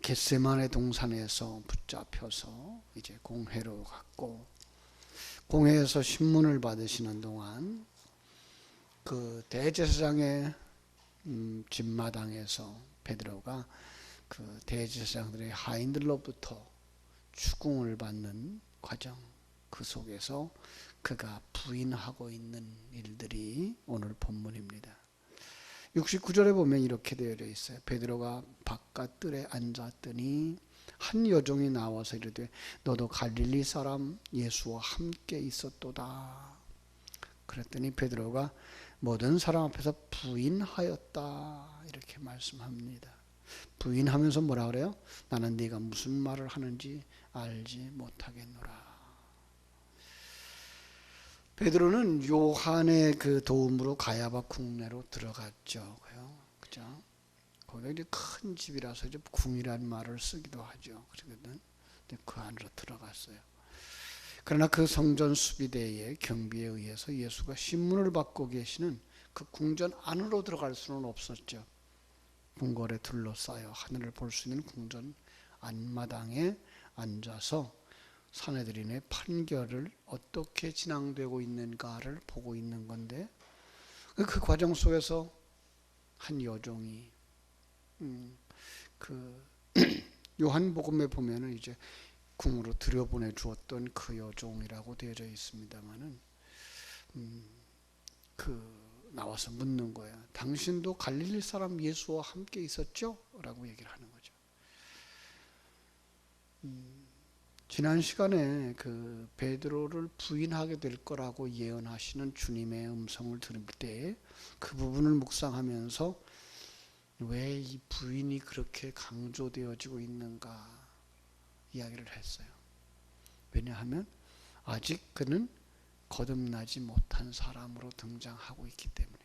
겟세마네 동산에서 붙잡혀서 이제 공회로 갔고, 공회에서 신문을 받으시는 동안 그 대제사장의 집마당에서 베드로가 그 대제사장들의 하인들로부터 추궁을 받는 과정, 그 속에서 그가 부인하고 있는 일들이 오늘 본문입니다. 69절에 보면 이렇게 되어 있어요. 베드로가 바깥 뜰에 앉았더니 한 여종이 나와서 이르되 너도 갈릴리 사람 예수와 함께 있었도다. 그랬더니 베드로가 모든 사람 앞에서 부인하였다, 이렇게 말씀합니다. 부인하면서 뭐라 그래요? 나는 네가 무슨 말을 하는지 알지 못하겠노라. 베드로는 요한의 그 도움으로 가야바 궁내로 들어갔죠. 그죠? 거기가 이제 큰 집이라서 이제 궁이라는 말을 쓰기도 하죠. 그러거든. 근데 그 안으로 들어갔어요. 그러나 그 성전 수비대의 경비에 의해서 예수가 신문을 받고 계시는 그 궁전 안으로 들어갈 수는 없었죠. 궁궐에 둘러싸여 하늘을 볼 수 있는 궁전 안마당에 앉아서 사내들인의 판결을 어떻게 진행되고 있는가를 보고 있는 건데, 그 과정 속에서 한 여종이 그 요한복음에 보면은 이제 궁으로 들여보내 주었던 그 여종이라고 되어져 있습니다만은 그 나와서 묻는 거야. 당신도 갈릴리 사람 예수와 함께 있었죠? 라고 얘기를 하는 거죠. 지난 시간에 그 베드로를 부인하게 될 거라고 예언하시는 주님의 음성을 들을 때 그 부분을 묵상하면서 왜 이 부인이 그렇게 강조되어지고 있는가 이야기를 했어요. 왜냐하면 아직 그는 거듭나지 못한 사람으로 등장하고 있기 때문에.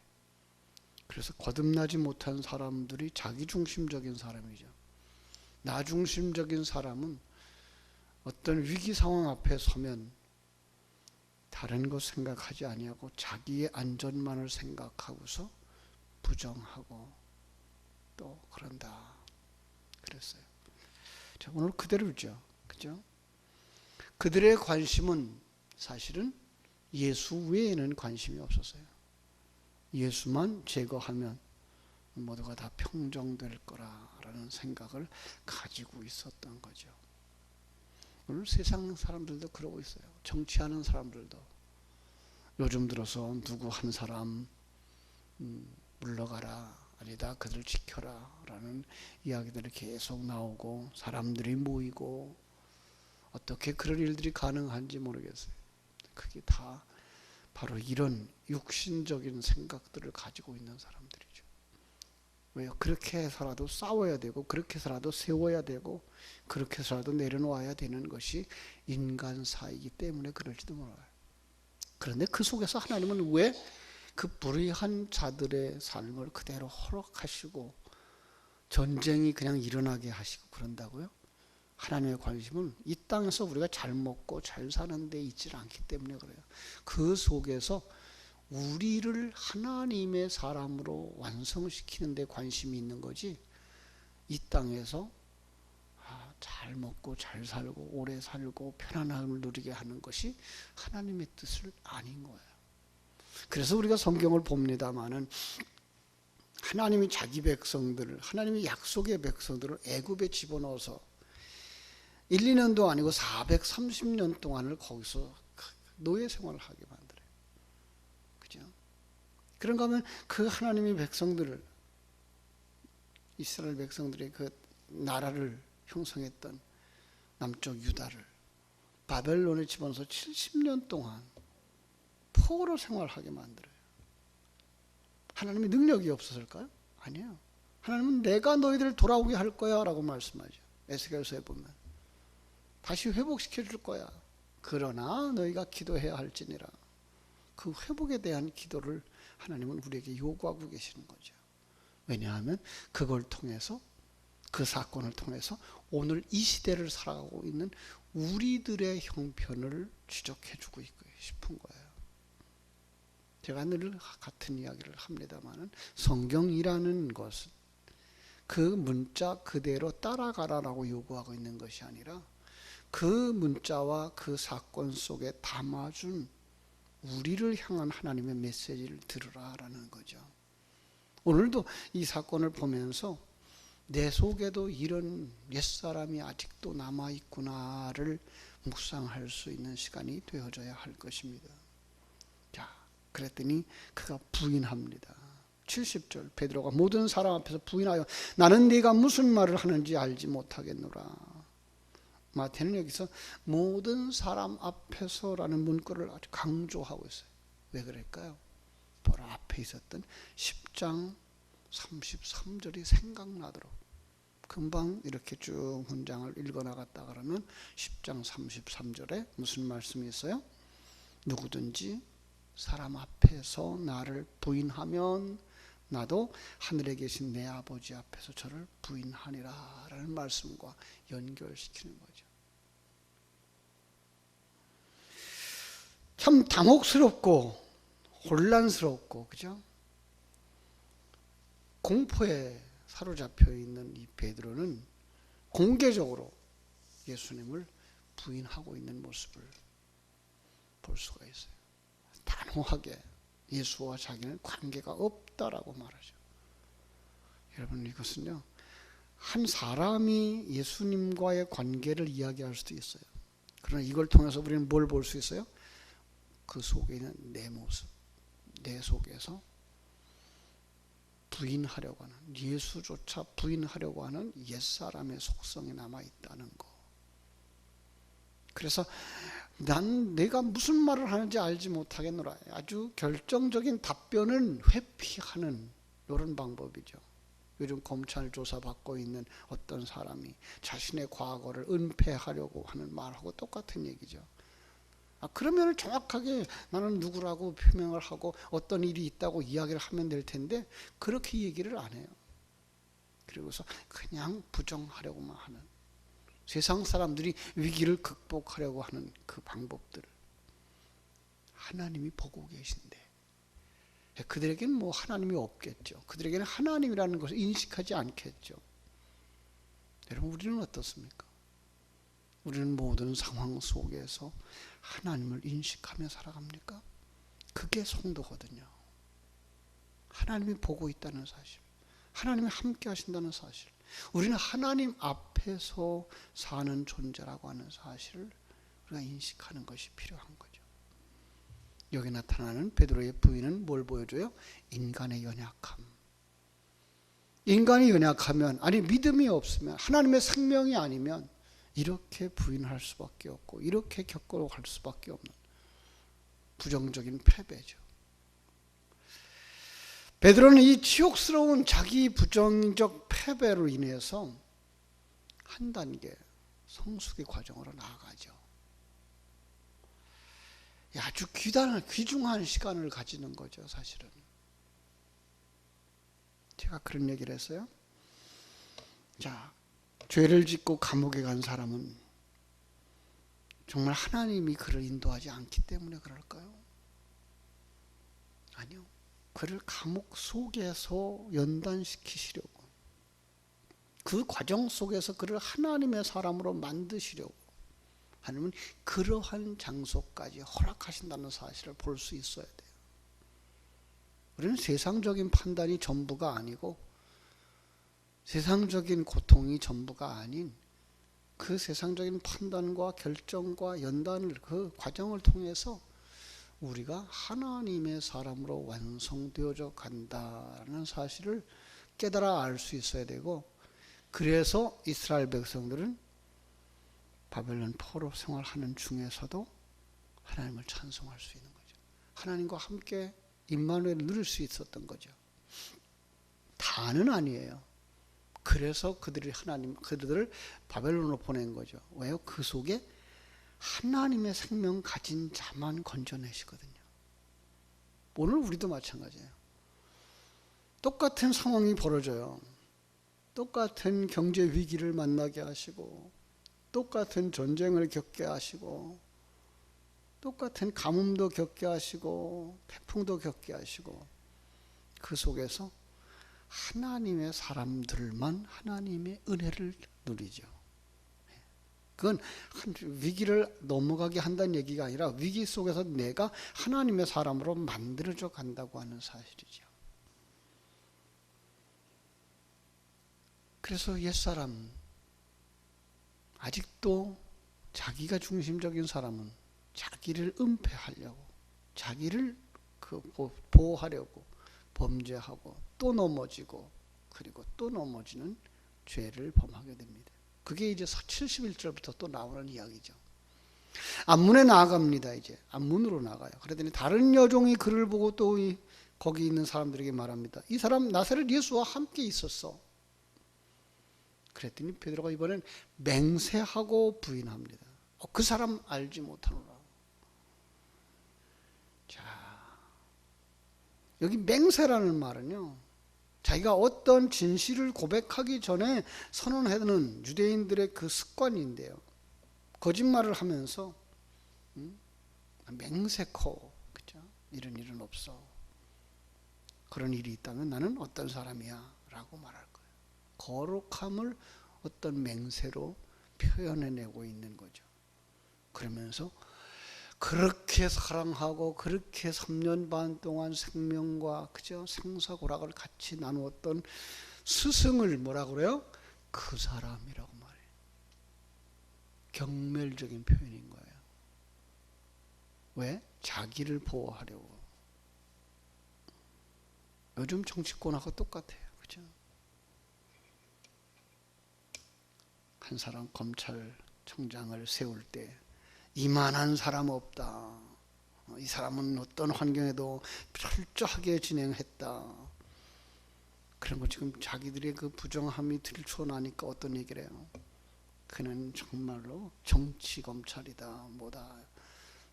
그래서 거듭나지 못한 사람들이 자기중심적인 사람이죠. 나중심적인 사람은 어떤 위기 상황 앞에 서면 다른 것 생각하지 아니하고 자기의 안전만을 생각하고서 부정하고 또 그런다 그랬어요. 자, 오늘 그대로죠. 그죠? 그들의 관심은 사실은 예수 외에는 관심이 없었어요. 예수만 제거하면 모두가 다 평정될 거라는 생각을 가지고 있었던 거죠. 오늘 세상 사람들도 그러고 있어요. 정치하는 사람들도 요즘 들어서 누구 한 사람 물러가라, 아니다 그들 지켜라 라는 이야기들이 계속 나오고 사람들이 모이고 어떻게 그런 일들이 가능한지 모르겠어요. 그게 다 바로 이런 육신적인 생각들을 가지고 있는 사람들이죠. 왜요? 그렇게 해서라도 싸워야 되고 그렇게 해서라도 세워야 되고 그렇게 해서라도 내려놓아야 되는 것이 인간사이기 때문에 그럴지도 몰라요. 그런데 그 속에서 하나님은 왜 그 불의한 자들의 삶을 그대로 허락하시고 전쟁이 그냥 일어나게 하시고 그런다고요? 하나님의 관심은 이 땅에서 우리가 잘 먹고 잘 사는 데 있지 않기 때문에 그래요. 그 속에서 우리를 하나님의 사람으로 완성시키는 데 관심이 있는 거지, 이 땅에서 잘 먹고 잘 살고 오래 살고 편안함을 누리게 하는 것이 하나님의 뜻은 아닌 거예요. 그래서 우리가 성경을 봅니다마는 하나님이 자기 백성들을, 하나님이 약속의 백성들을 애굽에 집어넣어서 1, 2년도 아니고 430년 동안을 거기서 노예 생활을 하게 만들어요. 그죠? 그런가 하면 그 하나님의 백성들을, 이스라엘 백성들의 그 나라를 형성했던 남쪽 유다를 바벨론에 집어넣어서 70년 동안 포로로 생활하게 만들어요. 하나님의 능력이 없었을까요? 아니에요. 하나님은 내가 너희들을 돌아오게 할 거야 라고 말씀하죠. 에스겔서에 보면 다시 회복시켜 줄 거야. 그러나 너희가 기도해야 할지니라. 그 회복에 대한 기도를 하나님은 우리에게 요구하고 계시는 거죠. 왜냐하면 그걸 통해서, 그 사건을 통해서 오늘 이 시대를 살아가고 있는 우리들의 형편을 지적해 주고 싶은 거예요. 제가 늘 같은 이야기를 합니다만 성경이라는 것은 그 문자 그대로 따라가라라고 요구하고 있는 것이 아니라 그 문자와 그 사건 속에 담아준 우리를 향한 하나님의 메시지를 들으라라는 거죠. 오늘도 이 사건을 보면서 내 속에도 이런 옛사람이 아직도 남아있구나를 묵상할 수 있는 시간이 되어져야 할 것입니다. 자, 그랬더니 그가 부인합니다. 70절 베드로가 모든 사람 앞에서 부인하여 나는 네가 무슨 말을 하는지 알지 못하겠노라. 마태는 여기서 모든 사람 앞에서라는 문구를 아주 강조하고 있어요. 왜 그럴까요? 바로 앞에 있었던 10장 33절이 생각나도록 금방 이렇게 쭉 문장을 읽어나갔다 그러면 10장 33절에 무슨 말씀이 있어요? 누구든지 사람 앞에서 나를 부인하면 나도 하늘에 계신 내 아버지 앞에서 저를 부인하니라 라는 말씀과 연결시키는 거죠. 참 당혹스럽고 혼란스럽고, 그죠? 공포에 사로잡혀 있는 이 베드로는 공개적으로 예수님을 부인하고 있는 모습을 볼 수가 있어요. 단호하게 예수와 자기는 관계가 없다라고 말하죠. 여러분, 이것은요, 한 사람이 예수님과의 관계를 이야기할 수도 있어요. 그러나 이걸 통해서 우리는 뭘 볼 수 있어요? 그 속에 있는 내 모습, 내 속에서 부인하려고 하는, 예수조차 부인하려고 하는 옛사람의 속성이 남아있다는 거. 그래서 난 내가 무슨 말을 하는지 알지 못하겠노라. 아주 결정적인 답변은 회피하는 이런 방법이죠. 요즘 검찰 조사받고 있는 어떤 사람이 자신의 과거를 은폐하려고 하는 말하고 똑같은 얘기죠. 그러면 정확하게 나는 누구라고 표명을 하고 어떤 일이 있다고 이야기를 하면 될 텐데 그렇게 얘기를 안 해요. 그리고서 그냥 부정하려고만 하는, 세상 사람들이 위기를 극복하려고 하는 그 방법들을 하나님이 보고 계신데 그들에게는 뭐 하나님이 없겠죠. 그들에게는 하나님이라는 것을 인식하지 않겠죠. 여러분, 우리는 어떻습니까? 우리는 모든 상황 속에서 하나님을 인식하며 살아갑니까? 그게 성도거든요. 하나님이 보고 있다는 사실, 하나님이 함께 하신다는 사실, 우리는 하나님 앞에서 사는 존재라고 하는 사실을 우리가 인식하는 것이 필요한 거죠. 여기 나타나는 베드로의 부인은 뭘 보여줘요? 인간의 연약함. 인간이 연약하면, 아니 믿음이 없으면, 하나님의 생명이 아니면 이렇게 부인할 수밖에 없고 이렇게 겪어갈 수밖에 없는 부정적인 패배죠. 베드로는 이 치욕스러운 자기 부정적 패배로 인해서 한 단계 성숙의 과정으로 나아가죠. 아주 귀중한 시간을 가지는 거죠, 사실은. 제가 그런 얘기를 했어요. 자, 죄를 짓고 감옥에 간 사람은 정말 하나님이 그를 인도하지 않기 때문에 그럴까요? 아니요. 그를 감옥 속에서 연단시키시려고, 그 과정 속에서 그를 하나님의 사람으로 만드시려고 하나님은 그러한 장소까지 허락하신다는 사실을 볼 수 있어야 돼요. 우리는 세상적인 판단이 전부가 아니고 세상적인 고통이 전부가 아닌 그 세상적인 판단과 결정과 연단을, 그 과정을 통해서 우리가 하나님의 사람으로 완성되어져 간다는 사실을 깨달아 알 수 있어야 되고, 그래서 이스라엘 백성들은 바벨론 포로 생활하는 중에서도 하나님을 찬송할 수 있는 거죠. 하나님과 함께 임마누엘을 누릴 수 있었던 거죠. 다는 아니에요. 그래서 그들을 바벨론으로 보낸 거죠. 왜요? 그 속에 하나님의 생명 가진 자만 건져내시거든요. 오늘 우리도 마찬가지예요. 똑같은 상황이 벌어져요. 똑같은 경제 위기를 만나게 하시고, 똑같은 전쟁을 겪게 하시고, 똑같은 가뭄도 겪게 하시고, 태풍도 겪게 하시고, 그 속에서 하나님의 사람들만 하나님의 은혜를 누리죠. 그건 위기를 넘어가게 한다는 얘기가 아니라 위기 속에서 내가 하나님의 사람으로 만들어져 간다고 하는 사실이죠. 그래서 옛사람, 아직도 자기가 중심적인 사람은 자기를 은폐하려고, 자기를 보호하려고 범죄하고 또 넘어지고 그리고 또 넘어지는 죄를 범하게 됩니다. 그게 이제 71절부터 또 나오는 이야기죠. 앞문에 나아갑니다. 이제 앞문으로 나가요. 그랬더니 다른 여종이 그를 보고 또 거기 있는 사람들에게 말합니다. 이 사람 나사렛 예수와 함께 있었어. 그랬더니 베드로가 이번엔 맹세하고 부인합니다. 그 사람 알지 못하노라. 자, 여기 맹세라는 말은요, 자기가 어떤 진실을 고백하기 전에 선언하는 유대인들의 그 습관인데요, 거짓말을 하면서 맹세코, 그죠? 이런 일은 없어. 그런 일이 있다면 나는 어떤 사람이야 라고 말할 거예요. 거룩함을 어떤 맹세로 표현해내고 있는 거죠. 그러면서 그렇게 사랑하고 그렇게 3년 반 동안 생명과 그저 생사고락을 같이 나누었던 스승을 뭐라 그래요? 그 사람이라고 말해요. 경멸적인 표현인 거예요. 왜? 자기를 보호하려고. 요즘 정치권하고 똑같아요. 그죠? 한 사람 검찰청장을 세울 때 이만한 사람 없다. 이 사람은 어떤 환경에도 철저하게 진행했다. 그런 거 지금 자기들의 그 부정함이 들춰나니까 어떤 얘기를 해요? 그는 정말로 정치 검찰이다. 뭐다.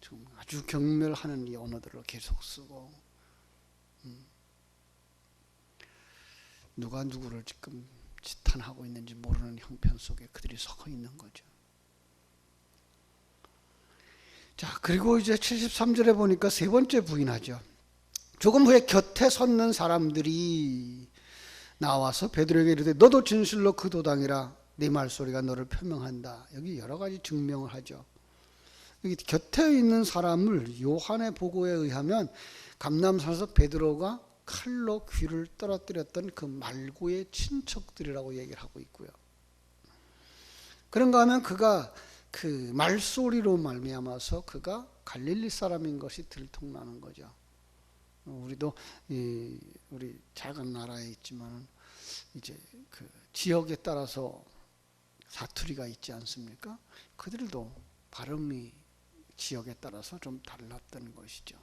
지금 아주 경멸하는 이 언어들을 계속 쓰고, 누가 누구를 지금 지탄하고 있는지 모르는 형편 속에 그들이 서 있는 거죠. 자, 그리고 이제 73절에 보니까 세 번째 부인하죠. 조금 후에 곁에 섰는 사람들이 나와서 베드로에게 이르되 너도 진실로 그 도당이라 네 말소리가 너를 표명한다. 여기 여러 가지 증명을 하죠. 여기 곁에 있는 사람을 요한의 보고에 의하면 감람산에서 베드로가 칼로 귀를 떨어뜨렸던 그 말고의 친척들이라고 얘기를 하고 있고요. 그런가 하면 그가 그 말소리로 말미암아서 그가 갈릴리 사람인 것이 들통나는 거죠. 우리도 우리 작은 나라에 있지만 이제 그 지역에 따라서 사투리가 있지 않습니까? 그들도 발음이 지역에 따라서 좀 달랐던 것이죠.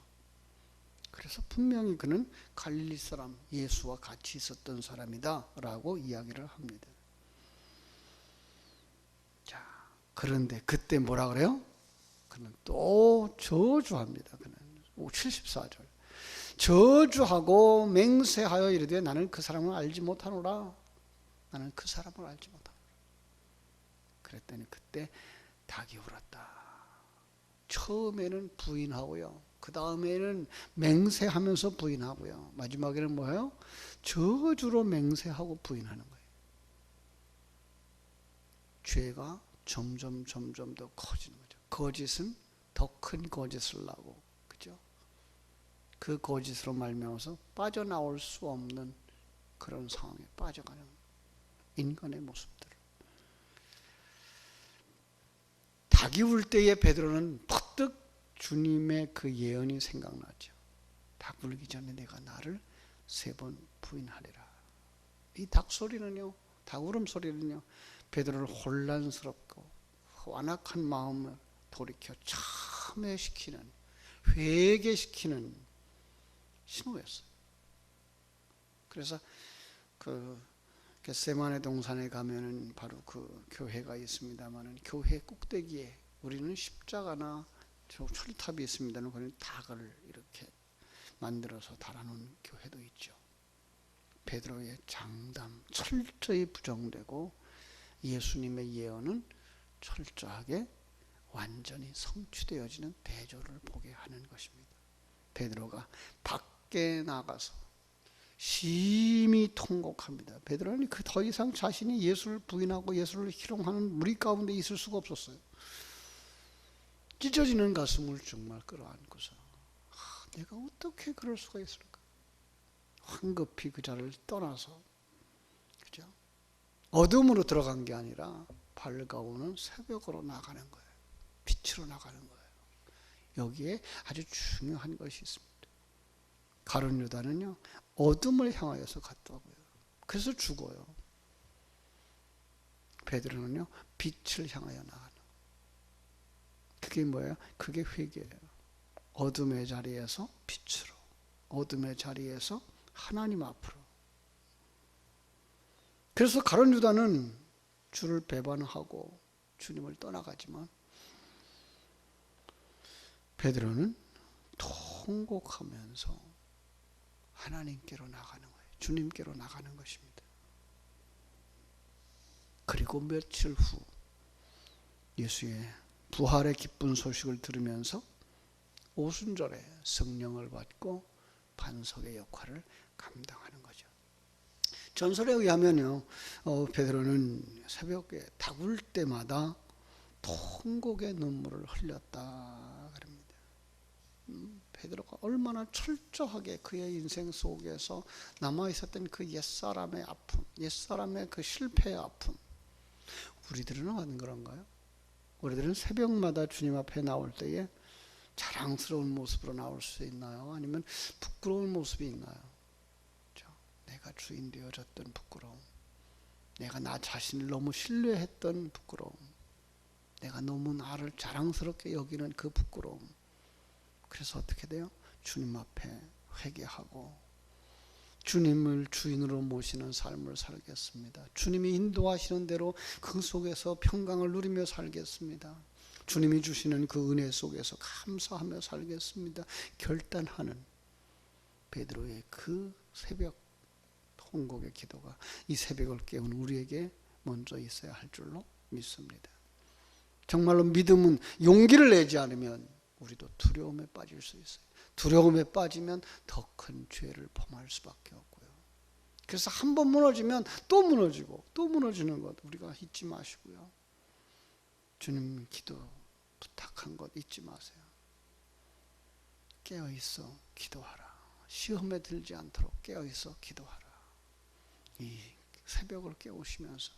그래서 분명히 그는 갈릴리 사람, 예수와 같이 있었던 사람이다 라고 이야기를 합니다. 자, 그런데 그때 뭐라 그래요? 그는 또 저주합니다. 그는 74절 저주하고 맹세하여 이르되 나는 그 사람을 알지 못하노라. 나는 그 사람을 알지 못하노라. 그랬더니 그때 닭이 울었다. 처음에는 부인하고요, 그 다음에는 맹세하면서 부인하고요, 마지막에는 뭐예요? 저주로 맹세하고 부인하는 거예요. 죄가 점점 더 커지는 거죠. 거짓은 더 큰 거짓을 나고, 그죠? 그 거짓으로 말미암아서 빠져나올 수 없는 그런 상황에 빠져가는 인간의 모습들. 닭이 울 때에 베드로는 퍼뜩 주님의 그 예언이 생각나죠. 닭 울기 전에 내가 나를 3번 부인하리라. 이 닭 소리는요, 닭 울음 소리는요, 베드로를 혼란스럽고 완악한 마음을 돌이켜 참회시키는, 회개시키는 신호였어요. 그래서 그 겟세마네 동산에 가면은 바로 그 교회가 있습니다만은 교회 꼭대기에 우리는 십자가나 철탑이 있습니다는 그런 닭을 이렇게 만들어서 달아놓은 교회도 있죠. 베드로의 장담 철저히 부정되고 예수님의 예언은 철저하게 완전히 성취되어지는 대조를 보게 하는 것입니다. 베드로가 밖에 나가서 심히 통곡합니다. 베드로는 그 더 이상 자신이 예수를 부인하고 예수를 희롱하는 무리 가운데 있을 수가 없었어요. 찢어지는 가슴을 정말 끌어안고서 내가 어떻게 그럴 수가 있을까? 황급히 그 자를 떠나서, 그죠? 어둠으로 들어간 게 아니라 밝아오는 새벽으로 나가는 거예요. 빛으로 나가는 거예요. 여기에 아주 중요한 것이 있습니다. 가룟 유다는요, 어둠을 향하여서 갔다고요. 그래서 죽어요. 베드로는요, 빛을 향하여 나가는. 그게 뭐예요? 그게 회개예요. 어둠의 자리에서 빛으로, 어둠의 자리에서 하나님 앞으로. 그래서 가룟 유다는 주를 배반하고 주님을 떠나가지만 베드로는 통곡하면서 하나님께로 나가는 거예요. 주님께로 나가는 것입니다. 그리고 며칠 후 예수의 부활의 기쁜 소식을 들으면서 오순절에 성령을 받고 반석의 역할을 감당하는 거죠. 전설에 의하면요, 베드로는 새벽에 닭울 때마다 통곡의 눈물을 흘렸다 그럽니다. 베드로가 얼마나 철저하게 그의 인생 속에서 남아있었던 그 옛사람의 아픔, 옛사람의 그 실패의 아픔. 우리들은 안 그런가요? 우리들은 새벽마다 주님 앞에 나올 때에 자랑스러운 모습으로 나올 수 있나요? 아니면 부끄러운 모습이 있나요? 그렇죠? 내가 주인 되어졌던 부끄러움, 내가 나 자신을 너무 신뢰했던 부끄러움, 내가 너무 나를 자랑스럽게 여기는 그 부끄러움. 그래서 어떻게 돼요? 주님 앞에 회개하고 주님을 주인으로 모시는 삶을 살겠습니다. 주님이 인도하시는 대로 그 속에서 평강을 누리며 살겠습니다. 주님이 주시는 그 은혜 속에서 감사하며 살겠습니다. 결단하는 베드로의 그 새벽 통곡의 기도가 이 새벽을 깨운 우리에게 먼저 있어야 할 줄로 믿습니다. 정말로 믿음은 용기를 내지 않으면 우리도 두려움에 빠질 수 있어요. 두려움에 빠지면 더 큰 죄를 범할 수밖에 없고요. 그래서 한 번 무너지면 또 무너지고 또 무너지는 것 우리가 잊지 마시고요. 주님 기도 부탁한 것 잊지 마세요. 깨어있어 기도하라. 시험에 들지 않도록 깨어있어 기도하라. 이 새벽을 깨우시면서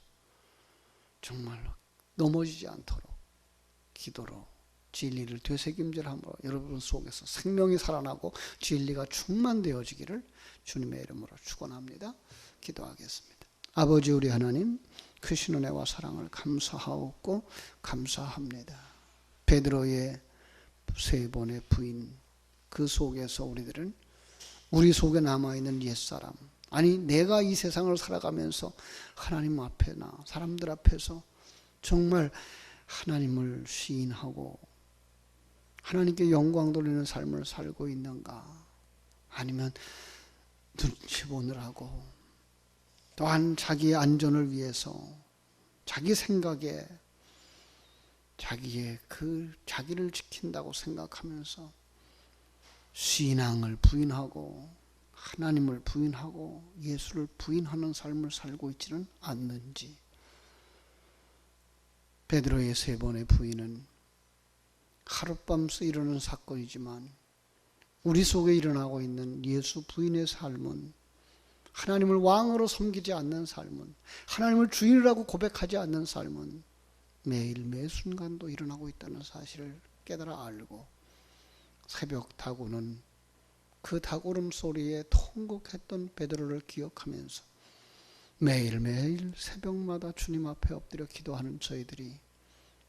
정말로 넘어지지 않도록 기도로 진리를 되새김질함으로 여러분 속에서 생명이 살아나고 진리가 충만되어지기를 주님의 이름으로 축원합니다. 기도하겠습니다. 아버지 우리 하나님, 크신 은혜와 사랑을 감사하옵고 감사합니다. 베드로의 세 번의 부인, 그 속에서 우리들은 우리 속에 남아있는 옛사람, 아니 내가 이 세상을 살아가면서 하나님 앞에나 사람들 앞에서 정말 하나님을 시인하고 하나님께 영광 돌리는 삶을 살고 있는가, 아니면 눈치 보느라고 또한 자기의 안전을 위해서 자기 생각에 자기의 그 자기를 지킨다고 생각하면서 신앙을 부인하고 하나님을 부인하고 예수를 부인하는 삶을 살고 있지는 않는지. 베드로의 세 번의 부인은 하룻밤새 일어나는 사건이지만 우리 속에 일어나고 있는 예수 부인의 삶은 하나님을 왕으로 섬기지 않는 삶은, 하나님을 주인이라고 고백하지 않는 삶은 매일 매 순간도 일어나고 있다는 사실을 깨달아 알고 새벽 다구는 그 닭울음 소리에 통곡했던 베드로를 기억하면서 매일매일 새벽마다 주님 앞에 엎드려 기도하는 저희들이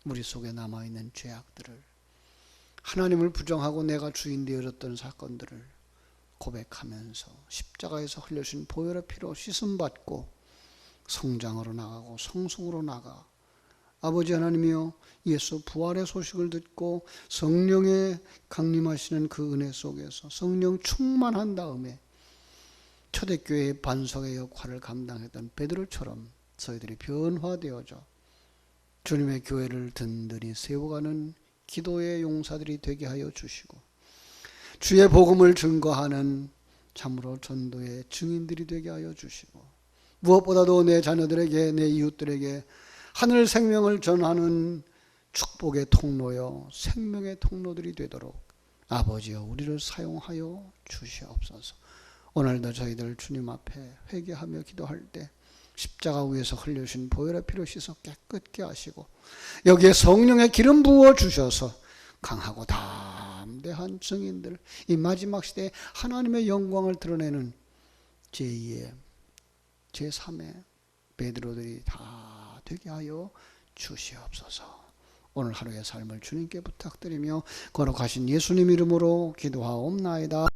우리 속에 남아있는 죄악들을, 하나님을 부정하고 내가 주인 되어졌던 사건들을 고백하면서 십자가에서 흘려진 보혈의 피로 씻음받고 성장으로 나가고 성숙으로 나가 아버지 하나님이여 예수 부활의 소식을 듣고 성령의 강림하시는 그 은혜 속에서 성령 충만한 다음에 초대교회의 반석의 역할을 감당했던 베드로처럼 저희들이 변화되어져 주님의 교회를 든든히 세워가는 기도의 용사들이 되게 하여 주시고 주의 복음을 증거하는 참으로 전도의 증인들이 되게 하여 주시고, 무엇보다도 내 자녀들에게, 내 이웃들에게 하늘 생명을 전하는 축복의 통로요 생명의 통로들이 되도록 아버지여 우리를 사용하여 주시옵소서. 오늘도 저희들 주님 앞에 회개하며 기도할 때 십자가 위에서 흘려주신 보혈의 피로 씻어 깨끗게 하시고, 여기에 성령의 기름 부어 주셔서 강하고 담대한 증인들, 이 마지막 시대에 하나님의 영광을 드러내는 제2의 제3의 베드로들이 다 되게 하여 주시옵소서. 오늘 하루의 삶을 주님께 부탁드리며 거룩하신 예수님 이름으로 기도하옵나이다.